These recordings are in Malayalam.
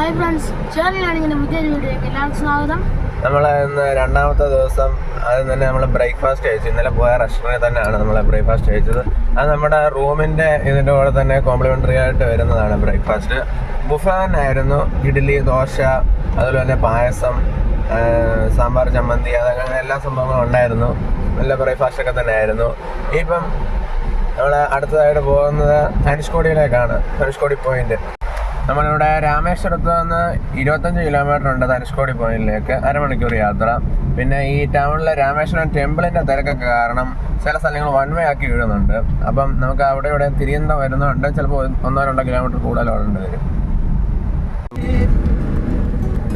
ഹായ് ഫ്രണ്ട്സ്, ചേർന്നിലാണെങ്കിൽ പുതിയൊരു വീഡിയോയ്ക്ക് എല്ലാവർക്കും സ്വാഗതം. നമ്മൾ ഇന്ന് രണ്ടാമത്തെ ദിവസം അത് തന്നെ നമ്മൾ ബ്രേക്ക്ഫാസ്റ്റ് കഴിച്ചു. ഇന്നലെ പോയ റെസ്റ്റോറൻറ്റിൽ തന്നെയാണ് നമ്മൾ ബ്രേക്ക്ഫാസ്റ്റ് കഴിച്ചത്. അത് നമ്മുടെ റൂമിൻ്റെ ഇതിൻ്റെ കൂടെ തന്നെ കോംപ്ലിമെൻ്ററി ആയിട്ട് വരുന്നതാണ് ബ്രേക്ക്ഫാസ്റ്റ്. ബുഫേ തന്നെയായിരുന്നു. ഇഡ്ഡലി, ദോശ, അതുപോലെ തന്നെ പായസം, സാമ്പാർ, ചമ്മന്തി, അതങ്ങനെ എല്ലാ സംഭവങ്ങളും ഉണ്ടായിരുന്നു. നല്ല ബ്രേക്ക്ഫാസ്റ്റൊക്കെ തന്നെ ആയിരുന്നു. ഇപ്പം നമ്മൾ അടുത്തതായിട്ട് പോകുന്നത് ധനുഷ്കോടിയിലേക്കാണ്. ധനുഷ്കോടി പോയിന്റ്. നമ്മളിവിടെ രാമേശ്വരത്ത് നിന്ന് 25 കിലോമീറ്റർ ഉണ്ട് ധനുഷ്കോടി പോയിന്റിലേക്ക്, അരമണിക്കൂർ യാത്ര. പിന്നെ ഈ ടൗണിലെ രാമേശ്വരം ടെമ്പിളിൻ്റെ തിരക്കൊക്കെ കാരണം ചില സ്ഥലങ്ങൾ വൺ വേ ആക്കി വീഴുന്നുണ്ട്. അപ്പം നമുക്ക് അവിടെ ഇവിടെ തിരിയുന്ന വരുന്നുണ്ട്. ചിലപ്പോൾ 1-2 കിലോമീറ്റർ കൂടുതൽ ഓടേണ്ടി വരും.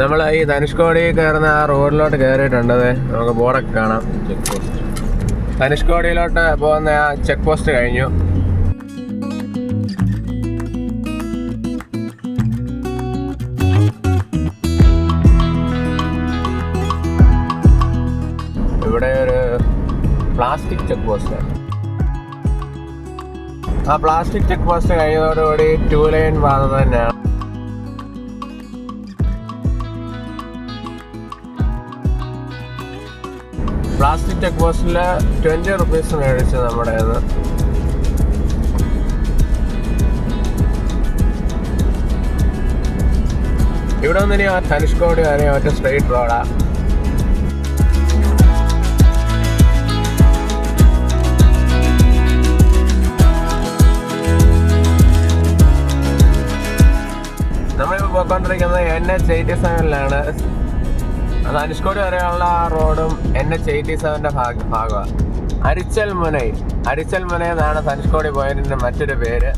നമ്മൾ ഈ ധനുഷ്കോടി കയറുന്ന ആ റോഡിലോട്ട് കയറിയിട്ടുണ്ട്. നമുക്ക് ബോർഡൊക്കെ കാണാം. Check post. ധനുഷ്കോടിയിലോട്ട് പോകുന്ന ആ ചെക്ക് പോസ്റ്റ് കഴിഞ്ഞു. ഇവിടെ ഒരു പ്ലാസ്റ്റിക് ചെക്ക് പോസ്റ്റ്. ആ പ്ലാസ്റ്റിക് ചെക്ക് പോസ്റ്റ് കഴിഞ്ഞതോടുകൂടി 2 ലൈൻ പാത തന്നെയാണ്. പ്ലാസ്റ്റിക് ചെക്ക് പോസ്റ്റിൽ 20 റുപ്പീസ് മേടിച്ചു നമ്മുടെ. ഇവിടെ നിന്ന് ഇനി ധനുഷ്കോടി വരെ ഒറ്റ സ്ട്രെയിറ്റ് റോഡാ. നമ്മളിപ്പോൾ പോയിക്കൊണ്ടിരിക്കുന്നത് NH87-ലാണ്. ധനുഷ്കോടി വരെയുള്ള ആ റോഡും NH87-ൻ്റെ ഭാഗമാണ്. അരിച്ചൽ മുനൈ എന്നാണ് ധനുഷ്കോടി പോയിന്റിൻ്റെ മറ്റൊരു പേര്.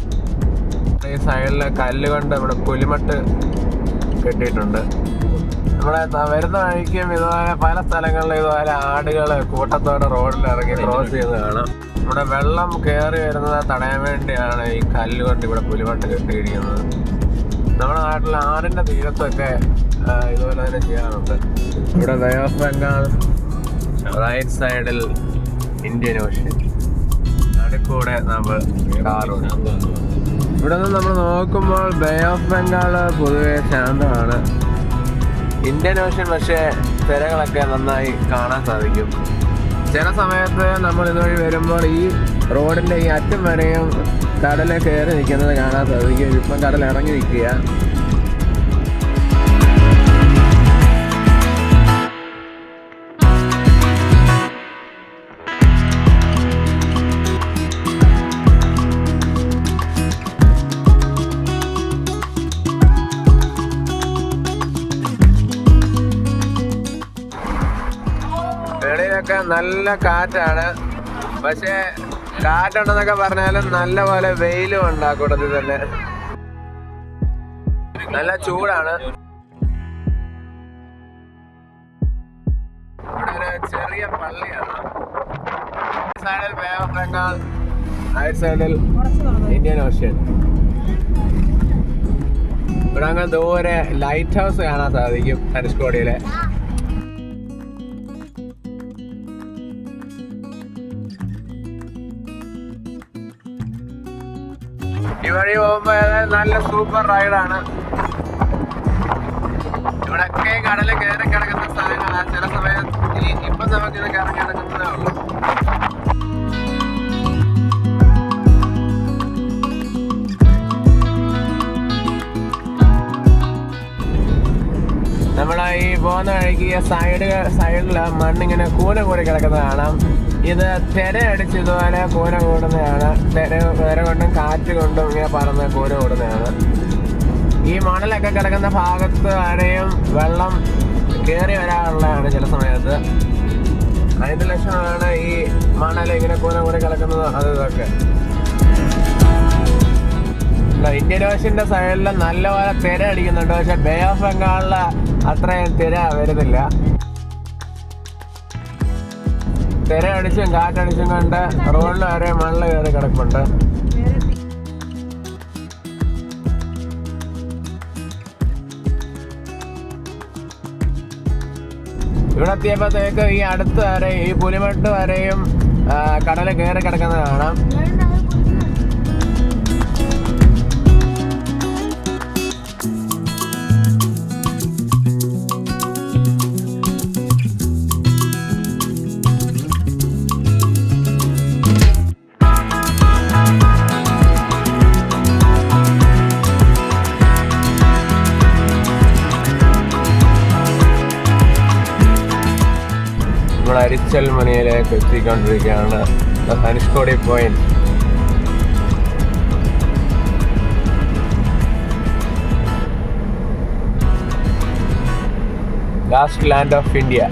ഈ സൈഡിൽ കല്ലുകൊണ്ട് ഇവിടെ പുലിമട്ട് കെട്ടിയിട്ടുണ്ട്. നമ്മളെ വരുന്ന വഴിക്കും ഇതുപോലെ പല സ്ഥലങ്ങളിലും ഇതുപോലെ ആടുകൾ കൂട്ടത്തോടെ റോഡിൽ ഇറങ്ങി ക്രോസ് ചെയ്ത് കാണാം. ഇവിടെ വെള്ളം കയറി വരുന്നത് തടയാൻ വേണ്ടിയാണ് ഈ കല്ലുകൊണ്ട് ഇവിടെ പുലിമട്ട് കെട്ടിയിരിക്കുന്നത്. നമ്മുടെ നാട്ടിൽ ആറിൻ്റെ തീരത്തൊക്കെ ഇതുപോലെ തന്നെ ചെയ്യാറുണ്ട്. ഇവിടെ ബേ ഓഫ് ബംഗാൾ, റൈറ്റ് സൈഡിൽ ഇന്ത്യൻ ഓഷ്യൻ, നടുക്കൂടെ നമ്മൾ കാറുണ്ട്. ഇവിടെ നിന്ന് നമ്മൾ നോക്കുമ്പോൾ ബേ ഓഫ് ബംഗാൾ പൊതുവെ ശാന്തമാണ്. ഇന്ത്യൻ ഓഷ്യൻ പക്ഷേ തിരകളൊക്കെ നന്നായി കാണാൻ സാധിക്കും. ചില സമയത്ത് നമ്മൾ ഇതുവഴി വരുമ്പോൾ ഈ റോഡിൻ്റെ ഈ അറ്റം വരെയും കടൽ കയറി നിൽക്കുന്നത് കാണാൻ സാധിക്കും. ഇപ്പം കടൽ ഇറങ്ങി നിൽക്കുക. വെളിയിലൊക്കെ നല്ല കാറ്റാണ്. പക്ഷേ കാറ്റുണ്ടെന്നൊക്കെ പറഞ്ഞാലും നല്ല പോലെ വെയിലും ഉണ്ട്. ആ കൂട്ടത്തിൽ തന്നെ നല്ല ചൂടാണ്. ഇവിടെ ഒരു ചെറിയ പള്ളിയാണ്. സൈഡിൽ ബേ ഓഫ് ബംഗാൾ, റൈറ്റ് സൈഡിൽ ഇന്ത്യൻ ഓഷ്യൻ. ഇവിടെ അങ്ങ് ദൂരെ ലൈറ്റ് ഹൗസ് കാണാൻ സാധിക്കും ധനുഷ്കോടിയിലെ. ഈ വഴി പോകുമ്പോൾ നല്ല സൂപ്പർ റൈഡാണ്. ഇവിടെയൊക്കെ കടല് കയറി കിടക്കുന്ന സ്ഥലങ്ങളാണ്. ചില സമയത്ത് ഇപ്പം നമുക്കിത് കയറി കിടക്കുന്നതേ ഉള്ളൂ. നമ്മളെ ഈ പോകുന്ന വഴിക്ക് സൈഡിൽ മണ്ണിങ്ങനെ കൂന കൂടി കിടക്കുന്നത് കാണാം. ഇത് തിര അടിച്ച് ഇതുപോലെ കൂന കൂടുന്നതാണ്. തിര കൊണ്ടും കാറ്റ് കൊണ്ടും ഇങ്ങനെ പറന്ന് കൂന കൂടുന്നതാണ്. ഈ മണലൊക്കെ കിടക്കുന്ന ഭാഗത്ത് വരെയും വെള്ളം കയറി വരാനുള്ളതാണ് ചില സമയത്ത്. അതിൻ്റെ ലക്ഷണമാണ് ഈ മണൽ ഇങ്ങനെ കൂന കൂടി കിടക്കുന്നത്. അത് ഇതൊക്കെ ഇന്ത്യൻ ഓഷ്യൻ്റെ സൈഡിൽ നല്ലപോലെ തിര അടിക്കുന്നുണ്ട്. പക്ഷെ ബേ ഓഫ് ബംഗാളിൽ അത്രയും തിര വരുന്നില്ല. തിര അടിച്ചും കാറ്റടിച്ചും കൊണ്ട് റോഡിൽ വരെ മണ്ണിൽ കയറി കിടപ്പുണ്ട്. ഇവിടെ എത്തിയപ്പോഴത്തേക്ക് ഈ അടുത്ത് വരെ ഈ പുലിമട്ട് വരെയും കടൽ കയറി കിടക്കുന്നത് കാണാം. അരിച്ചൽ മുനയിലേക്ക് എത്തിക്കൊണ്ടിരിക്കുകയാണ്. Dhanushkodi point. Last land of India.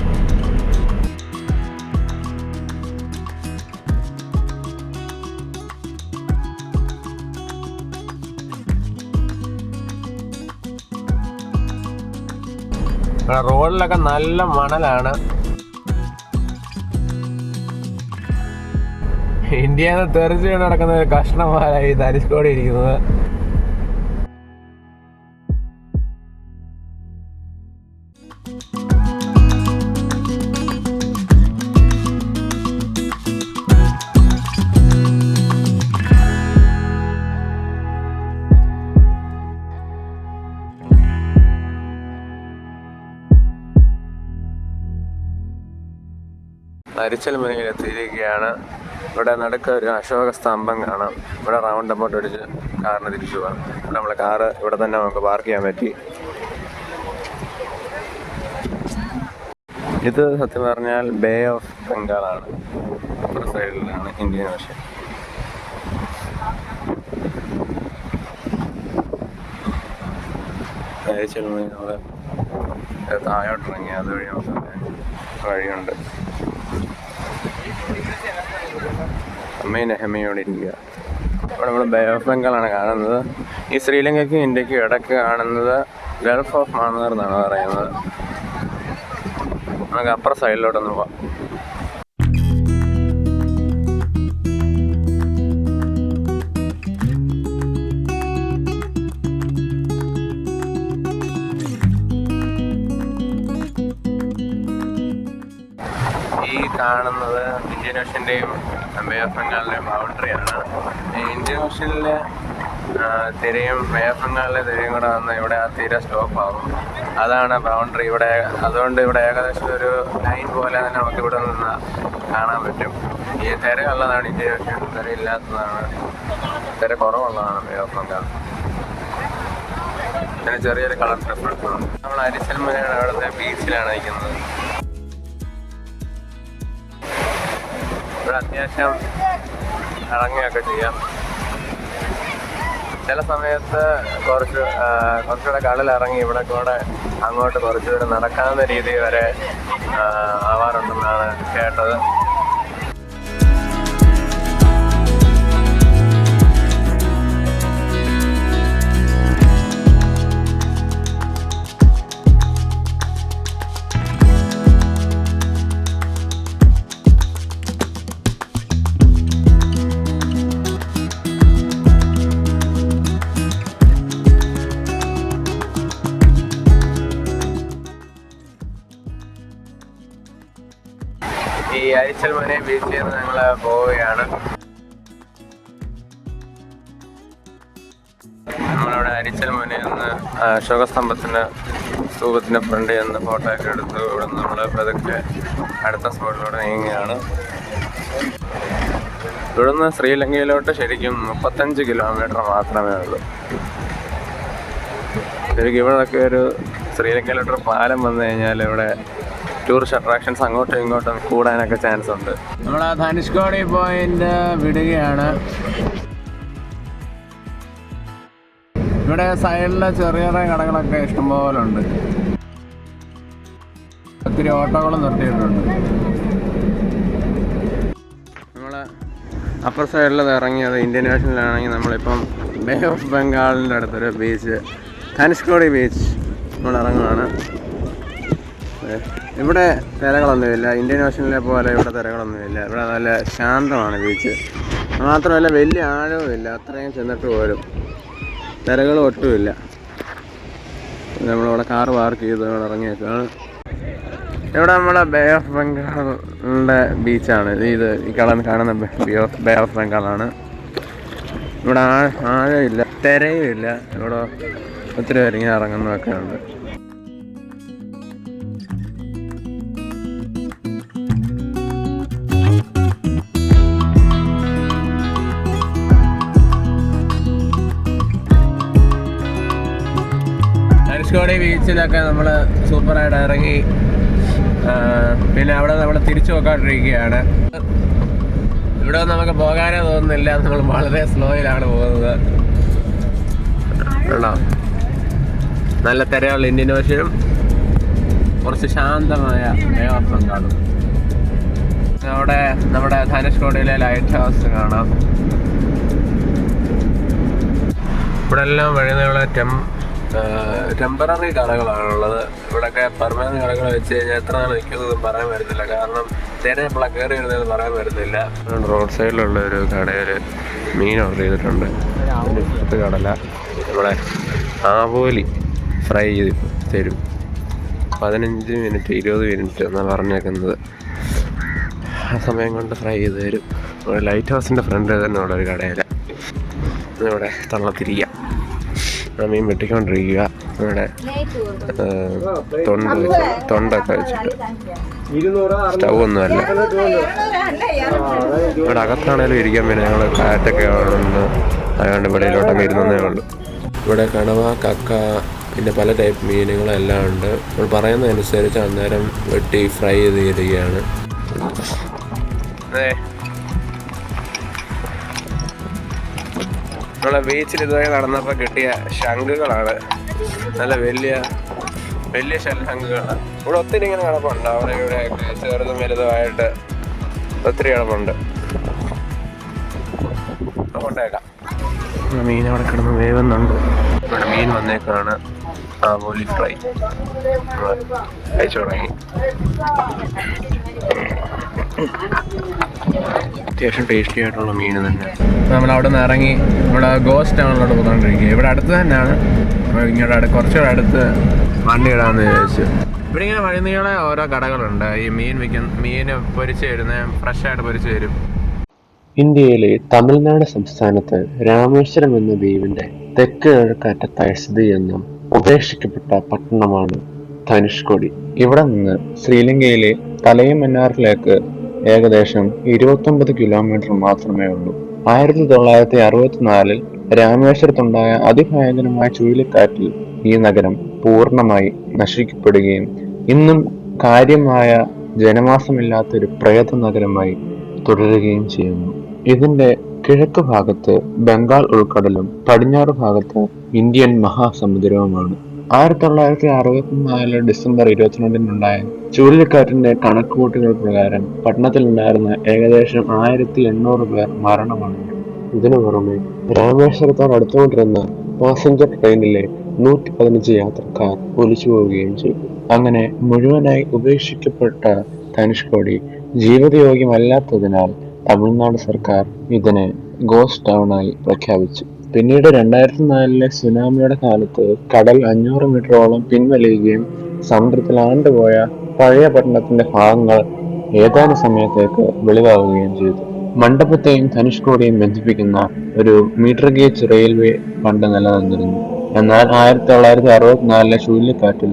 റോഡിലൊക്കെ നല്ല മണലാണ്. ഇന്ത്യയിൽ നിന്ന് തെറിച്ച് നടക്കുന്ന ഒരു കഷ്ണമാരായി ധനുഷ്കോടി ഇരിക്കുന്നത്. അരിച്ചൽ മുനയിൽ എത്തിയിരിക്കുകയാണ്. ഇവിടെ നടുക്ക് ഒരു അശോക സ്തംഭം കാണാം. ഇവിടെ റൗണ്ട് അബൌട്ട് അടിച്ച് കാറിന് തിരിച്ചു പോകാം. ഇവിടെ നമ്മളെ കാറ് ഇവിടെ തന്നെ നമുക്ക് പാർക്ക് ചെയ്യാൻ പറ്റി. ഇത് സത്യം പറഞ്ഞാൽ ബേ ഓഫ് ബംഗാളാണ്. അപ്പുറ സൈഡിലാണ് ഇന്ത്യൻ ഓഷ്യൻ. അരിച്ചൽ മുനയിൽ നമ്മൾ താഴോട്ടിറങ്ങി അതുവഴി നമുക്ക് വഴിയുണ്ട്. അമ്മയും നെഹമ്മയോടെ ഇരിക്കുക. ഇവിടെ നമ്മൾ ബേ ഓഫ് ബംഗാളാണ് കാണുന്നത്. ഈ ശ്രീലങ്കയ്ക്കും ഇന്ത്യക്കും ഇടയ്ക്ക് കാണുന്നത് ഗൾഫ് ഓഫ് മാന്നാർ എന്നാണ് പറയുന്നത്. നമുക്ക് അപ്പുറ സൈഡിലോട്ടൊന്ന് പോവാം. ഈ കാണുന്നത് ഇന്ത്യൻ ഓഷ്യൻ്റെയും ബേ ഓഫ് ബംഗാളിൻ്റെയും ബൗണ്ടറിയാണ്. ഇന്ത്യൻ ഓഷ്യനിലെ തിരയും ബേ ഓഫ് ബംഗാളിലെ തിരയും കൂടെ വന്ന് ഇവിടെ ആ തിര സ്റ്റോപ്പ് ആകും. അതാണ് ബൗണ്ടറി ഇവിടെ. അതുകൊണ്ട് ഇവിടെ ഏകദേശം ഒരു ലൈൻ പോലെ തന്നെ നമുക്ക് ഇവിടെ നിന്ന് കാണാൻ പറ്റും. ഈ തിരയുള്ളതാണ് ഇന്ത്യൻ ഓഷ്യൻ, തിരയില്ലാത്തതാണ്, തിര കുറവുള്ളതാണ് ബേ ഓഫ് ബംഗാൾ. അതിന് ചെറിയൊരു കളർ ഡിഫറൻസ് ഉണ്ട്. നമ്മൾ അരിച്ചൽ മുനയുടെ അവിടുത്തെ ബീച്ചിലാണ് നിൽക്കുന്നത്. ഇവിടെ അത്യാവശ്യം ഇറങ്ങുകയൊക്കെ ചെയ്യാം. ചില സമയത്ത് കുറച്ചുകൂടെ കടലിറങ്ങി ഇവിടെ കൂടെ അങ്ങോട്ട് കുറച്ചുകൂടെ നടക്കാവുന്ന രീതി വരെ ആവാറുണ്ടെന്നാണ് കേട്ടത്. ഈ അരിച്ചൽ മുന ബീച്ചിൽ നിന്ന് ഞങ്ങൾ പോവുകയാണ്. നമ്മളിവിടെ അരിച്ചൽ മുനയിൽ നിന്ന് അശോകസ്തംഭത്തിൻ്റെ സ്തൂപത്തിൻ്റെ ഫ്രണ്ടിൽ നിന്ന് ഫോട്ടോ ഒക്കെ എടുത്തു. ഇവിടെ നിന്ന് നമ്മൾ പതുക്കെ അടുത്ത സ്പോട്ടിലൂടെ നീങ്ങുകയാണ്. ഇവിടുന്ന് ശ്രീലങ്കയിലോട്ട് ശരിക്കും 35 കിലോമീറ്റർ മാത്രമേ ഉള്ളൂ. ശരിക്കും ഇവിടെയൊക്കെ ഒരു ശ്രീലങ്കയിലോട്ടൊരു പാലം വന്നു കഴിഞ്ഞാൽ ഇവിടെ ടൂറിസ്റ്റ് അട്രാക്ഷൻസ് അങ്ങോട്ടും ഇങ്ങോട്ടും കൂടാനൊക്കെ ചാൻസ് ഉണ്ട്. നമ്മൾ ആ ധനുഷ്കോടി പോയിന്റ് വിടുകയാണ്. ഇവിടെ സൈഡിലെ ചെറിയ ചെറിയ കടകളൊക്കെ ഇഷ്ടംപോലെ ഉണ്ട്. ഒത്തിരി ഓട്ടോകളും നിർത്തിയിട്ടുണ്ട്. നമ്മൾ അപ്പർ സൈഡിൽ ഇറങ്ങിയത് ഇന്ത്യൻ ഓഷ്യനിലാണെങ്കിൽ നമ്മളിപ്പം ബേ ഓഫ് ബംഗാളിൻ്റെ അടുത്തൊരു ബീച്ച് ധനുഷ്കോടി ബീച്ച് നമ്മൾ ഇറങ്ങുകയാണ്. ഇവിടെ തിരകളൊന്നുമില്ല. ഇന്ത്യൻ ഓഷ്യനിലെ പോലെ ഇവിടെ തിരകളൊന്നുമില്ല. ഇവിടെ നല്ല ശാന്തമാണ് ബീച്ച്. മാത്രമല്ല വലിയ ആഴവുമില്ല. അത്രയും ചെന്നിട്ട് പോലും തിരകൾ ഒട്ടുമില്ല. നമ്മളിവിടെ കാറ് പാർക്ക് ചെയ്ത് ഇവിടെ ഇറങ്ങിയേക്കാണ്. ഇവിടെ നമ്മളെ ബേ ഓഫ് ബംഗാളിൻ്റെ ബീച്ചാണ് ഇത്. ഈ കാണുന്ന ബേ ഓഫ് ബംഗാളാണ്. ഇവിടെ ആഴമില്ല, തിരയുമില്ല. ഇവിടെ ഒത്തിരി പേര് ഇങ്ങനെ ഇറങ്ങുന്നതൊക്കെ ഉണ്ട്. ധനുഷ്കോടി ബീച്ചിലൊക്കെ നമ്മൾ സൂപ്പറായിട്ട് ഇറങ്ങി പിന്നെ അവിടെ നമ്മൾ തിരിച്ചു പോയിക്കൊണ്ടിരിക്കുകയാണ്. ഇവിടെ നമുക്ക് പോകാനേ തോന്നുന്നില്ല, നമ്മൾ വളരെ സ്ലോയിലാണ് പോകുന്നത്. നല്ല തിരയുള്ള ഇന്ത്യൻ ഓഷ്യനും കുറച്ച് ശാന്തമായ ബേ ഓഫ് ബംഗാളും. അവിടെ നമ്മുടെ ധനുഷ്കോടിയിലെ ലൈറ്റ് ഹൗസ് കാണാം. ഇവിടെ എല്ലാം വഴിനീളെ ടെമ്പററി കടകളാണുള്ളത്. ഇവിടെയൊക്കെ പെർമനന്റ് കടകൾ വെച്ച് കഴിഞ്ഞാൽ എത്ര നാൾ നിൽക്കുന്നതും പറയാൻ പറ്റത്തില്ല. കാരണം തിരഞ്ഞെപ്പോഴാണ് കയറി വരുന്നതെന്ന് പറയാൻ പറ്റത്തില്ല. റോഡ് സൈഡിലുള്ള ഒരു കടയിൽ മീൻ ഓർഡർ ചെയ്തിട്ടുണ്ട്. ഇപ്പുറത്ത് കടല ഇവിടെ ആവോലി ഫ്രൈ ചെയ്ത് തരും. 15 മിനിറ്റ് 20 മിനിറ്റ് എന്നാണ് പറഞ്ഞേക്കുന്നത്. ആ സമയം കൊണ്ട് ഫ്രൈ ചെയ്ത് തരും. ഇവിടെ ലൈറ്റ് ഹൗസിൻ്റെ ഫ്രണ്ട് തന്നെ ഉള്ള ഒരു കടയിലാണ്. ഇവിടെ തള്ളത്തിരിക്കുക, മീൻ വെട്ടിക്കൊണ്ടിരിക്കുക. ഇവിടെ തൊണ്ടൊക്കെ വെച്ചിട്ട് സ്റ്റൗ ഒന്നുമല്ല. ഇവിടെ അകത്താണേലും ഇരിക്കാൻ പിന്നെ ഞങ്ങൾ കാറ്റൊക്കെ ആണെന്ന് അതുകൊണ്ട് വെളിയിലോട്ടൊക്കെ ഇരുന്നേ ഉള്ളൂ. ഇവിടെ കണവ, കക്ക, പിന്നെ പല ടൈപ്പ് മീനുകളെല്ലാം ഉണ്ട്. നമ്മൾ പറയുന്നതനുസരിച്ച് അന്നേരം വെട്ടി ഫ്രൈ ചെയ്ത് തരികയാണ്. നമ്മളെ ബീച്ചിൽ ഇതുവരെ നടന്നപ്പോൾ കിട്ടിയ ശംഖുകളാണ്. നല്ല വലിയ ശംഖുകളാണ്. ഇവിടെ ഒത്തിരി ഇങ്ങനെ കിടപ്പുണ്ട്. അവിടെ ഇവിടെയൊക്കെ ചെറുതും വലുതുമായിട്ട് ഒത്തിരി കിടപ്പുണ്ട്. കൊണ്ടേക്കാം. മീൻ അവിടെ കിടന്ന് വേവുന്നുണ്ട്. ഇവിടെ മീൻ വന്നേക്കാണ്. ആവോലി ഫ്രൈ കഴിച്ചു തുടങ്ങി. അത്യാവശ്യം ടേസ്റ്റി ആയിട്ടുള്ള മീൻ തന്നെ. നമ്മൾ അവിടെ നിന്ന് ഇറങ്ങി ഇവിടെ ഗോസ്റ്റ് ടൗണിലോട്ട് പോയിക്കൊണ്ടിരിക്കുക. ഇവിടെ അടുത്ത് തന്നെയാണ്. ഇങ്ങോട്ട് കുറച്ചുകൂടെ അടുത്ത് വണ്ടി ഇടാമെന്ന് വിചാരിച്ചു. ഇവിടെ ഇങ്ങനെ വഴിനീളെ ഓരോ കടകളുണ്ട്. ഈ മീൻ പൊരിച്ച് തരുന്ന ഫ്രഷായിട്ട് പൊരിച്ച് തരും. ഇന്ത്യയിലെ തമിഴ്നാട് സംസ്ഥാനത്ത് രാമേശ്വരം എന്ന ദ്വീപിന്റെ തെക്ക് കിഴക്കറ്റത്തായി സ്ഥിതി ചെയ്യുന്ന ഉപേക്ഷിക്കപ്പെട്ട പട്ടണമാണ് ധനുഷ്കോടി. ഇവിടെ നിന്ന് ശ്രീലങ്കയിലെ തലൈമന്നാറിലേക്ക് ഏകദേശം 29 കിലോമീറ്റർ മാത്രമേ ഉള്ളൂ. 1964 രാമേശ്വരത്തുണ്ടായ അതിഭയങ്കരമായ ചുഴലിക്കാറ്റിൽ ഈ നഗരം പൂർണ്ണമായി നശിക്കപ്പെടുകയും ഇന്നും കാര്യമായ ജനവാസമില്ലാത്തൊരു പ്രേത നഗരമായി തുടരുകയും ചെയ്യുന്നു. ഇതിന്റെ കിഴക്ക് ഭാഗത്ത് ബംഗാൾ ഉൾക്കടലും പടിഞ്ഞാറ് ഭാഗത്ത് ഇന്ത്യൻ മഹാസമുദ്രവുമാണ്. 1964 ഡിസംബർ 22-നുണ്ടായ ചുഴലിക്കാറ്റിന്റെ കണക്കുകൂട്ടലുകൾ പ്രകാരം പട്ടണത്തിലുണ്ടായിരുന്ന ഏകദേശം 1800 പേർ മരണമടഞ്ഞു. ഇതിനു പുറമെ രാമേശ്വരത്തോടടുത്തുകൊണ്ടിരുന്ന പാസഞ്ചർ ട്രെയിനിലെ 115 യാത്രക്കാർ ഒലിച്ചു പോവുകയും ചെയ്തു. അങ്ങനെ മുഴുവനായി ഉപേക്ഷിക്കപ്പെട്ട ധനുഷ്കോടി ജീവിതയോഗ്യമല്ലാത്തതിനാൽ തമിഴ്നാട് സർക്കാർ ഇതിനെ ഗോസ്റ്റ് ടൗണായി പ്രഖ്യാപിച്ചു. പിന്നീട് 2004 സുനാമിയുടെ കാലത്ത് കടൽ 500 മീറ്ററോളം പിൻവലിയുകയും സമുദ്രത്തിൽ ആണ്ടുപോയ പഴയ പട്ടണത്തിന്റെ ഭാഗങ്ങൾ ഏതാനും സമയത്തേക്ക് വെളിവാകുകയും ചെയ്തു. മണ്ഡപത്തെയും ധനുഷ്കോടിയും ബന്ധിപ്പിക്കുന്ന ഒരു മീറ്റർ ഗേജ് റെയിൽവേ പണ്ട് നിലനിന്നിരുന്നു. എന്നാൽ 1964 ചുഴലിക്കാറ്റിൽ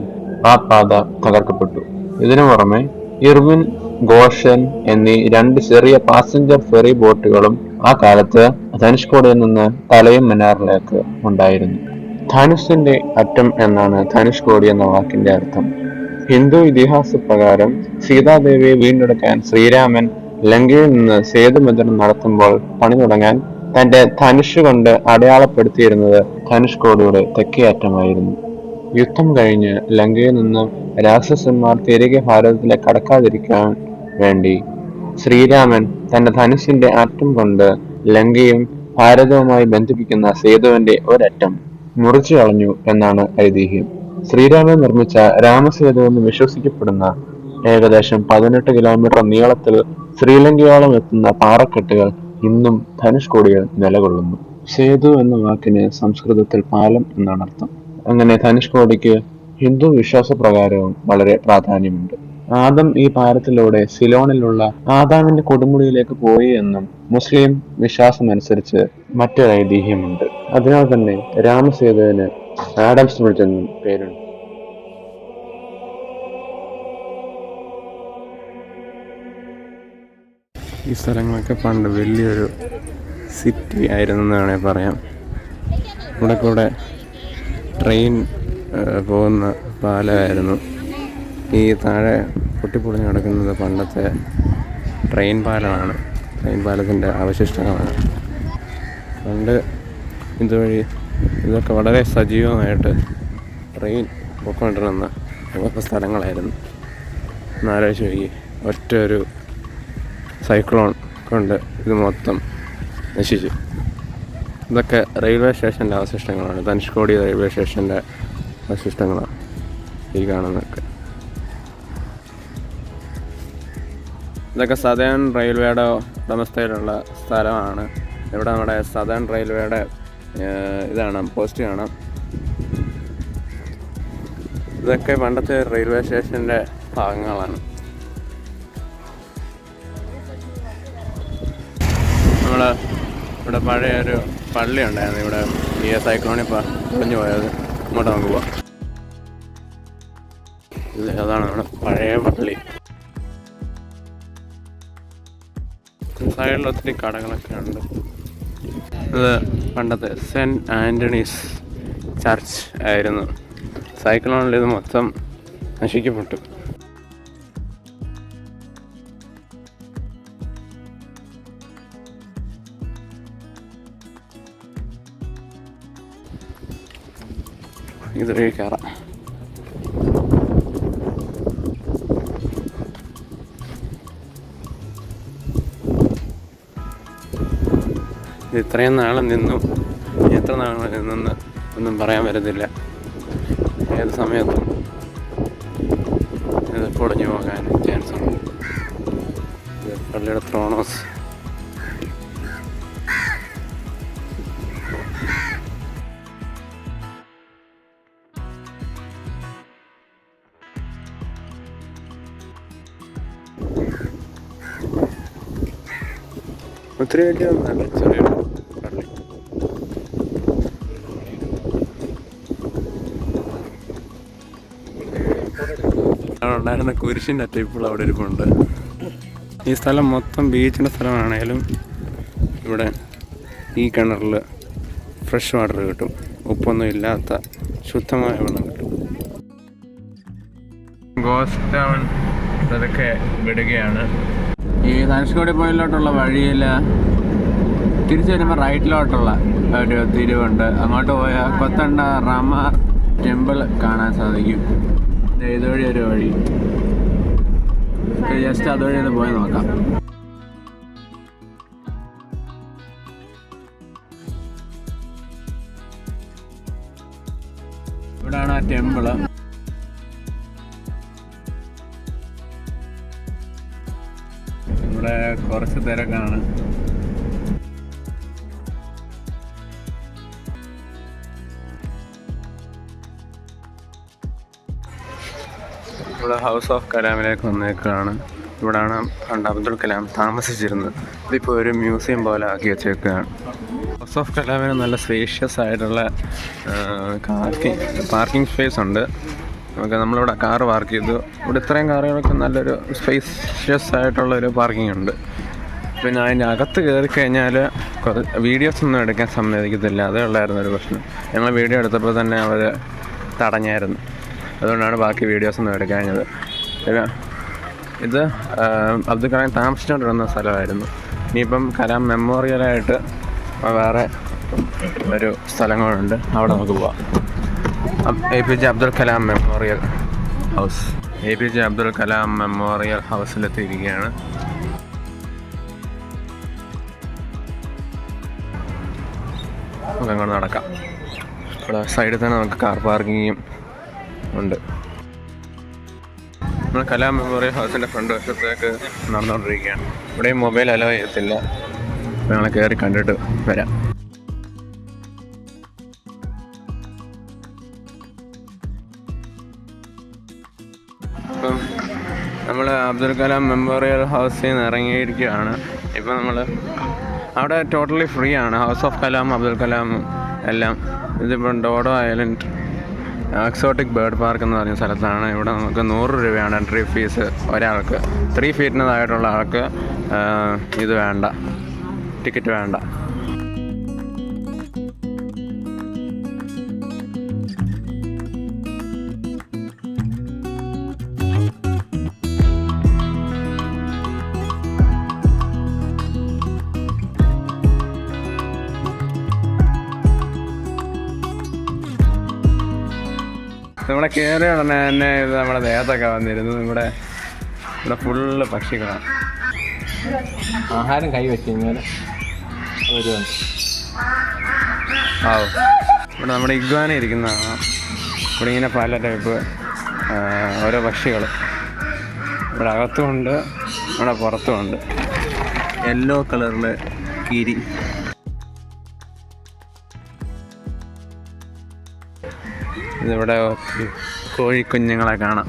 ആ പാത തകർക്കപ്പെട്ടു. ഇതിനു പുറമെ ഇർവിൻ, ഗോഷൻ എന്നീ 2 ചെറിയ പാസഞ്ചർ ഫെറി ബോട്ടുകളും ആ കാലത്ത് ധനുഷ്കോടിയിൽ നിന്ന് തലൈമന്നാറിലേക്ക് ഉണ്ടായിരുന്നു. ധനുഷിന്റെ അറ്റം എന്നാണ് ധനുഷ്കോടി എന്ന വാക്കിന്റെ അർത്ഥം. ഹിന്ദു ഇതിഹാസ പ്രകാരം സീതാദേവിയെ വീണ്ടെടുക്കാൻ ശ്രീരാമൻ ലങ്കയിൽ നിന്ന് സേതുബന്ധനം നടത്തുമ്പോൾ പണി തുടങ്ങാൻ തന്റെ ധനുഷ് കൊണ്ട് അടയാളപ്പെടുത്തിയിരുന്നത് ധനുഷ്കോടിയുടെ തെക്കേ അറ്റമായിരുന്നു. യുദ്ധം കഴിഞ്ഞ് ലങ്കയിൽ നിന്ന് രാക്ഷസന്മാർ തിരികെ ഭാരതത്തിലേക്ക് കടക്കാതിരിക്കാൻ വേണ്ടി ശ്രീരാമൻ തന്റെ ധനുഷിന്റെ അറ്റം കൊണ്ട് ലങ്കയും ഭാരതവുമായി ബന്ധിപ്പിക്കുന്ന സേതുവിന്റെ ഒരറ്റം മുറിച്ചു കളഞ്ഞു എന്നാണ് ഐതിഹ്യം. ശ്രീരാമൻ നിർമ്മിച്ച രാമസേതു എന്ന് വിശ്വസിക്കപ്പെടുന്ന ഏകദേശം 18 കിലോമീറ്റർ നീളത്തിൽ ശ്രീലങ്കയോളം എത്തുന്ന പാറക്കെട്ടുകൾ ഇന്നും ധനുഷ്കോടിയിൽ നിലകൊള്ളുന്നു. സേതു എന്ന വാക്കിന് സംസ്കൃതത്തിൽ പാലം എന്നാണ് അർത്ഥം. അങ്ങനെ ധനുഷ്കോടിക്ക് ഹിന്ദു വിശ്വാസപ്രകാരവും വളരെ പ്രാധാന്യമുണ്ട്. ആദം ഈ പാലത്തിലൂടെ സിലോണിലുള്ള ആദാമിന്റെ കൊടുമുടിയിലേക്ക് പോയി എന്നും മുസ്ലിം വിശ്വാസമനുസരിച്ച് മറ്റൊരു ഐതിഹ്യമുണ്ട്. അതിനാൽ തന്നെ രാമസേതുവിന് ആഡംസ് ബ്രിഡ്ജ് എന്നും പേരുണ്ട്. ഈ സ്ഥലങ്ങളൊക്കെ പണ്ട് വലിയൊരു സിറ്റി ആയിരുന്നു എന്ന് വേണമെങ്കിൽ പറയാം. ഇവിടെ ട്രെയിൻ പോകുന്ന പാലമായിരുന്നു. ഈ താഴെ പൊട്ടിപ്പൊളിഞ്ഞ് കിടക്കുന്നത് പണ്ടത്തെ ട്രെയിൻ പാലമാണ്. ട്രെയിൻ പാലത്തിൻ്റെ അവശിഷ്ടങ്ങളാണ്. പണ്ട് ഇതുവഴി ഇതൊക്കെ വളരെ സജീവമായിട്ട് ട്രെയിൻ പോയിക്കൊണ്ടിരുന്ന സ്ഥലങ്ങളായിരുന്നു. എന്നാലോചിച്ച് നോക്കി, ഒറ്റ ഒരു സൈക്ലോൺ കൊണ്ട് ഇത് മൊത്തം നശിച്ചു. ഇതൊക്കെ റെയിൽവേ സ്റ്റേഷൻ്റെ അവശിഷ്ടങ്ങളാണ്. ധനുഷ്കോടി റെയിൽവേ സ്റ്റേഷൻ്റെ അവശിഷ്ടങ്ങളാണ് ഈ കാണുന്നതൊക്കെ. ഇതൊക്കെ സദേൺ റെയിൽവേയുടെ ഉടമസ്ഥയിലുള്ള സ്ഥലമാണ്. ഇവിടെ നമ്മുടെ സദേൺ റെയിൽവേയുടെ ഇതാണ് പോസ്റ്റ് കാണാം. ഇതൊക്കെ പണ്ടത്തെ റെയിൽവേ സ്റ്റേഷൻ്റെ ഭാഗങ്ങളാണ്. നമ്മൾ ഇവിടെ പഴയൊരു പള്ളി ഉണ്ടായിരുന്നു. ഇവിടെ ഈ സൈക്ലോണിൽ പൊളിഞ്ഞു പോയത്. ഇങ്ങോട്ട് നമുക്ക് പോവാം. അതാണ് നമ്മുടെ പഴയ പള്ളി. സൈഡിൽ ഒത്തിരി കടകളൊക്കെ ഉണ്ട്. ഇത് പണ്ടത്തെ സെൻറ്റ് ആൻ്റണീസ് ചർച്ച് ആയിരുന്നു. സൈക്ലോണിൽ ഇത് മൊത്തം നശിക്കപ്പെട്ടു. ഇതുവഴി കയറാം. ഇത് ഇത്രയും നാളെ നിന്നു, എത്ര നാളെ നിന്നെന്ന് ഒന്നും പറയാൻ പറ്റത്തില്ല. ഏത് സമയത്തും ഇത് പൊളിഞ്ഞു പോകാൻ ചാൻസ് ഉണ്ട്. ഇത് പള്ളിയുടെ ത്രോണോസ്. ഒത്തിരി വലിയ ഒന്നല്ല, ചെറിയൊരു പള്ളി. അവിടെ ഉണ്ടായിരുന്ന കുരിശിൻ്റെ അറ്റ ഇപ്പോൾ അവിടെ ഇരിപ്പുണ്ട്. ഈ സ്ഥലം മൊത്തം ബീച്ചിൻ്റെ സ്ഥലമാണേലും ഇവിടെ ഈ കിണറിൽ ഫ്രഷ് വാട്ടർ കിട്ടും. ഉപ്പൊന്നും ഇല്ലാത്ത ശുദ്ധമായ വെള്ളം കിട്ടും. ഗോസ്റ്റ് ടൗൺ അതൊക്കെ വിടുകയാണ്. ഈ ധനുഷ്കോടി പോയിലോട്ടുള്ള വഴിയിൽ തിരിച്ചു വരുമ്പോൾ റൈറ്റിലോട്ടുള്ള ഒരു തിരിവുണ്ട്. അങ്ങോട്ട് പോയാൽ കൊത്തണ്ട റാമ ടെമ്പിൾ കാണാൻ സാധിക്കും. ഇതുവഴി ഒരു വഴി, ജസ്റ്റ് അതുവഴി ഒന്ന് പോയി നോക്കാം. ഇവിടാണ് ആ ടെമ്പിള്. ഇവിടെ കുറച്ച് തിരക്കാണ്. ഇവിടെ ഹൗസ് ഓഫ് കലാമിലേക്ക് വന്നേക്കാണ്. ഇവിടാണ് പണ്ട് അബ്ദുൽ കലാം താമസിച്ചിരുന്നത്. ഇതിപ്പോൾ ഒരു മ്യൂസിയം പോലെ ആക്കി വെച്ചേക്കുകയാണ്. ഹൗസ് ഓഫ് കലാമിന് നല്ല സ്പേഷ്യസ് ആയിട്ടുള്ള പാർക്കിംഗ് സ്പേസ് ഉണ്ട്. നമുക്ക് നമ്മളിവിടെ കാറ് പാർക്ക് ചെയ്തു. ഇവിടെ ഇത്രയും കാറുകളൊക്കെ നല്ലൊരു സ്പേഷ്യസ് ആയിട്ടുള്ളൊരു പാർക്കിംഗ് ഉണ്ട്. പിന്നെ അതിൻ്റെ അകത്ത് കയറി കഴിഞ്ഞാൽ വീഡിയോസൊന്നും എടുക്കാൻ സമ്മതിക്കത്തില്ല. അതേ ഉള്ളായിരുന്നു ഒരു പ്രശ്നം. ഞങ്ങൾ വീഡിയോ എടുത്തപ്പോൾ തന്നെ അവർ തടഞ്ഞായിരുന്നു. അതുകൊണ്ടാണ് ബാക്കി വീഡിയോസൊന്നും എടുക്കാഞ്ഞത്. പിന്നെ ഇത് അബ്ദുൽ കലാം താമസിച്ചുകൊണ്ടിരുന്ന സ്ഥലമായിരുന്നു. ഇനിയിപ്പം കലാം മെമ്മോറിയലായിട്ട് വേറെ ഒരു സ്ഥലങ്ങളുണ്ട്, അവിടെ നമുക്ക് പോവാം. APJ Abdul Kalam memorial house. APJ Abdul Kalam memorial ഹൗസിലെത്തിയിരിക്കുകയാണ്. നമുക്ക് അങ്ങോട്ട് നടക്കാം. ഇവിടെ സൈഡിൽ തന്നെ നമുക്ക് കാർ പാർക്കിങ്ങും ഉണ്ട്. നമ്മൾ കലാം മെമ്മോറിയൽ ഹൗസിൻ്റെ ഫ്രണ്ട് വശത്തേക്ക് നടന്നുകൊണ്ടിരിക്കുകയാണ്. ഇവിടെയും മൊബൈൽ അലോ ചെയ്യത്തില്ല. ഞങ്ങൾ കയറി കണ്ടിട്ട് വരാം. ഇപ്പം നമ്മൾ അബ്ദുൽ കലാം മെമ്മോറിയൽ ഹൗസിൽ നിന്ന് ഇറങ്ങിയിരിക്കുകയാണ്. ഇപ്പം നമ്മൾ അവിടെ ടോട്ടലി ഫ്രീ ആണ്. ഹൗസ് ഓഫ് കലാം, അബ്ദുൽ കലാം എല്ലാം. ഇതിപ്പം dodo island exotic bird park എന്ന് പറയുന്ന സ്ഥലത്താണ്. ഇവിടെ നമുക്ക് 100 രൂപയാണ് എൻട്രി ഫീസ് ഒരാൾക്ക്. 3 ഫീറ്റിനതായിട്ടുള്ള ആൾക്ക് ഇത് വേണ്ട, ടിക്കറ്റ് വേണ്ട. നമ്മളെ കയറിയ ഉടനെ തന്നെ ഇത് നമ്മുടെ ദേഹത്തൊക്കെ വന്നിരുന്നു. ഇവിടെ ഫുള്ള് പക്ഷികളാണ്. ആഹാരം കൈവച്ച് കഴിഞ്ഞാൽ ഒരു ഇവിടെ നമ്മുടെ ഇഗ്വാന ഇരിക്കുന്നതാണ്. ഇവിടെ ഇങ്ങനെ പല ടൈപ്പ് ഓരോ പക്ഷികൾ ഇവിടെ അകത്തുമുണ്ട്, ഇവിടെ പുറത്തുമുണ്ട്. യെല്ലോ കളറിൽ കീരി. ഇതിവിടെ കോഴിക്കുഞ്ഞുങ്ങളെ കാണാം.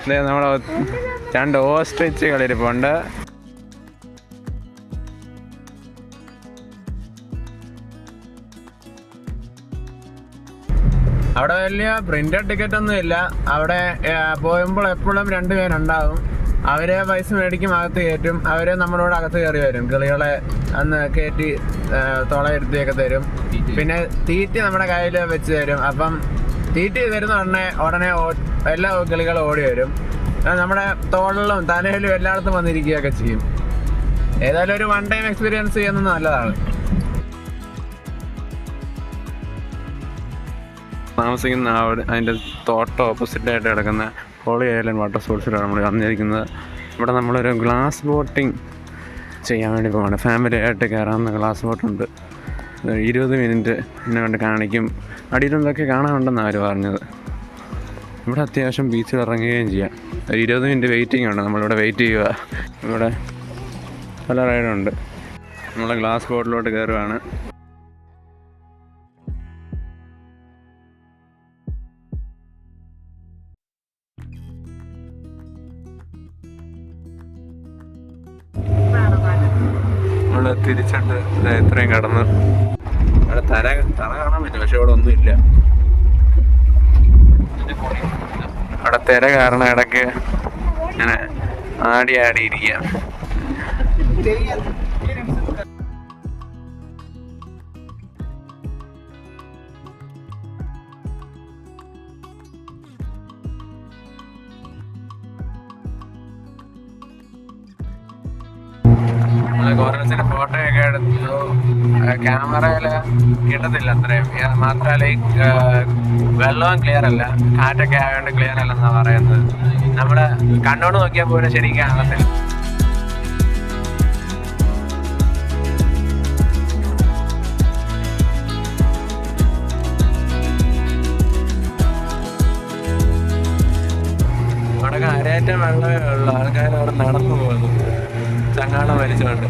നമ്മുടെ 2 ഓസ്ട്രിച്ചുകൾ ഇരിപ്പുണ്ട്. അവിടെ വലിയ പ്രിന്റഡ് ടിക്കറ്റ് ഒന്നും ഇല്ല. അവിടെ പോകുമ്പോൾ എപ്പോഴും 2 പേരുണ്ടാവും. അവരെ പൈസ മേടിക്കും, അകത്ത് കയറ്റും. അവരെ നമ്മളോട് അകത്ത് കയറി വരും. കിളികളെ അന്ന് കയറ്റി തുളയിരുത്തിയൊക്കെ തരും. പിന്നെ തീറ്റി നമ്മുടെ കയ്യിൽ വെച്ച് തരും. അപ്പം തീറ്റി തരുന്ന ഉടനെ എല്ലാ കിളികളും ഓടി വരും. നമ്മുടെ തോളിലും തലയിലും എല്ലായിടത്തും വന്നിരിക്കുകയൊക്കെ ചെയ്യും. ഏതായാലും ഒരു 1 ടൈം എക്സ്പീരിയൻസ് ചെയ്യുന്നത് നല്ലതാണ്. താമസിക്കുന്ന അതിൻ്റെ തോട്ടം ഓപ്പോസിറ്റായിട്ട് കിടക്കുന്ന ഹോളി ഐലൻഡ് വാട്ടർ സ്പോർട്സിലാണ് നമ്മൾ വന്നിരിക്കുന്നത്. ഇവിടെ നമ്മളൊരു ഗ്ലാസ് ബോട്ടിങ് ചെയ്യാൻ വേണ്ടി പോകണം. ഫാമിലി ആയിട്ട് കയറാവുന്ന ഗ്ലാസ് ബോട്ടുണ്ട്. 20 മിനിറ്റ് കൊണ്ട് കാണിക്കും. അടിയിലൊക്കെ കാണാനുണ്ടെന്നാണ് അവർ പറഞ്ഞത്. ഇവിടെ അത്യാവശ്യം ബീച്ചിൽ ഇറങ്ങുകയും ചെയ്യാം. 20 മിനിറ്റ് വെയിറ്റിംഗ് ഉണ്ട്. നമ്മളിവിടെ വെയിറ്റ് ചെയ്യുക. ഇവിടെ പല റൈഡുണ്ട്. നമ്മൾ ഗ്ലാസ് ബോട്ടിലോട്ട് കയറുകയാണ്. നമ്മൾ തിരിച്ചിട്ട് ഇത്രയും കടന്ന് അവിടെ തറ കാണാൻ പറ്റും. പക്ഷെ ഇവിടെ ഒന്നുമില്ല. അവിടെ തിര കാരണം ഇടയ്ക്ക് ഇങ്ങനെ ആടിയിരിക്കാം. കോറൽസിന്റെ ഫോട്ടോയൊക്കെ എടുത്തു. ക്യാമറയില് കിട്ടത്തില്ല അത്രയും. മാത്രമല്ല ഈ വെള്ളവും ക്ലിയർ അല്ല, കാറ്റൊക്കെ ആയതുകൊണ്ട് ക്ലിയർ അല്ലെന്നാ പറയുന്നത്. നമ്മുടെ കണ്ണോട് നോക്കിയാൽ പോലും ശരിക്കും കാണത്തില്ല. അവിടെ കരയേറ്റം വെള്ളമേ ഉള്ളു. ആൾക്കാർ അവിടെ നടന്നു പോകുന്നു ചങ്ങാടം വലിച്ചുകൊണ്ട്.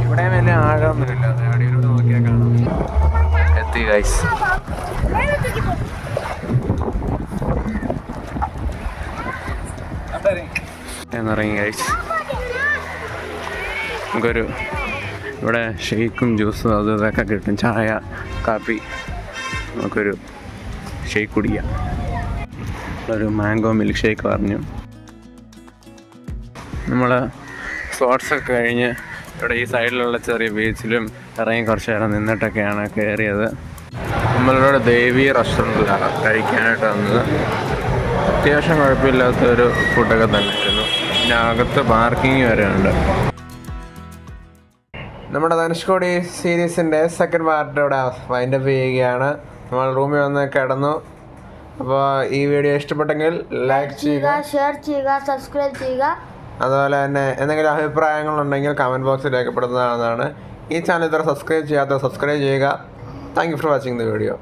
ഇവിടെ വലിയ ആഴമൊന്നുമില്ല. അടിയിലൂടെ നോക്കിയാൽ കാണാം. എത്തി ഗൈസ്. എന്നിറങ്ങി ഗൈസ്. നമുക്കൊരു ഇവിടെ ഷെയ്ക്കും ജ്യൂസും അതും ഇതൊക്കെ കിട്ടും. ചായ, കാപ്പി. നമുക്കൊരു ഷെയ്ക്ക് കുടിക്കാം. ഒരു മാംഗോ മിൽക്ക് ഷേക്ക് പറഞ്ഞു. നമ്മൾ സ്പോർട്സൊക്കെ കഴിഞ്ഞ് ഇവിടെ ഈ സൈഡിലുള്ള ചെറിയ ബീച്ചിലും ഇറങ്ങി കുറച്ച് നേരം നിന്നിട്ടൊക്കെയാണ് കയറിയത്. നമ്മളിവിടെ ദേവി റെസ്റ്റോറൻറ്റിലാണ് കഴിക്കാനായിട്ട് വന്നത്. അത്യാവശ്യം കുഴപ്പമില്ലാത്തൊരു ഫുഡൊക്കെ തന്നെയായിരുന്നു. പിന്നെ അകത്ത് പാർക്കിംഗ് വരെ ഉണ്ട്. നമ്മുടെ ധനുഷ്കോടി സീരീസിൻ്റെ സെക്കൻഡ് പാർട്ട് ഇവിടെ വൈൻഡപ്പ് ചെയ്യുകയാണ്. നമ്മൾ റൂമിൽ വന്ന് കിടന്നു. അപ്പോൾ ഈ വീഡിയോ ഇഷ്ടപ്പെട്ടെങ്കിൽ ലൈക്ക് ചെയ്യുക, ഷെയർ ചെയ്യുക, സബ്സ്ക്രൈബ് ചെയ്യുക. അതുപോലെ തന്നെ എന്തെങ്കിലും അഭിപ്രായങ്ങളുണ്ടെങ്കിൽ കമൻറ്റ് ബോക്സിൽ രേഖപ്പെടുത്തുന്നതാണ്. ഈ ചാനൽ ഇത്ര സബ്സ്ക്രൈബ് ചെയ്യാത്ത സബ്സ്ക്രൈബ് ചെയ്യുക. Thank you for watching the video.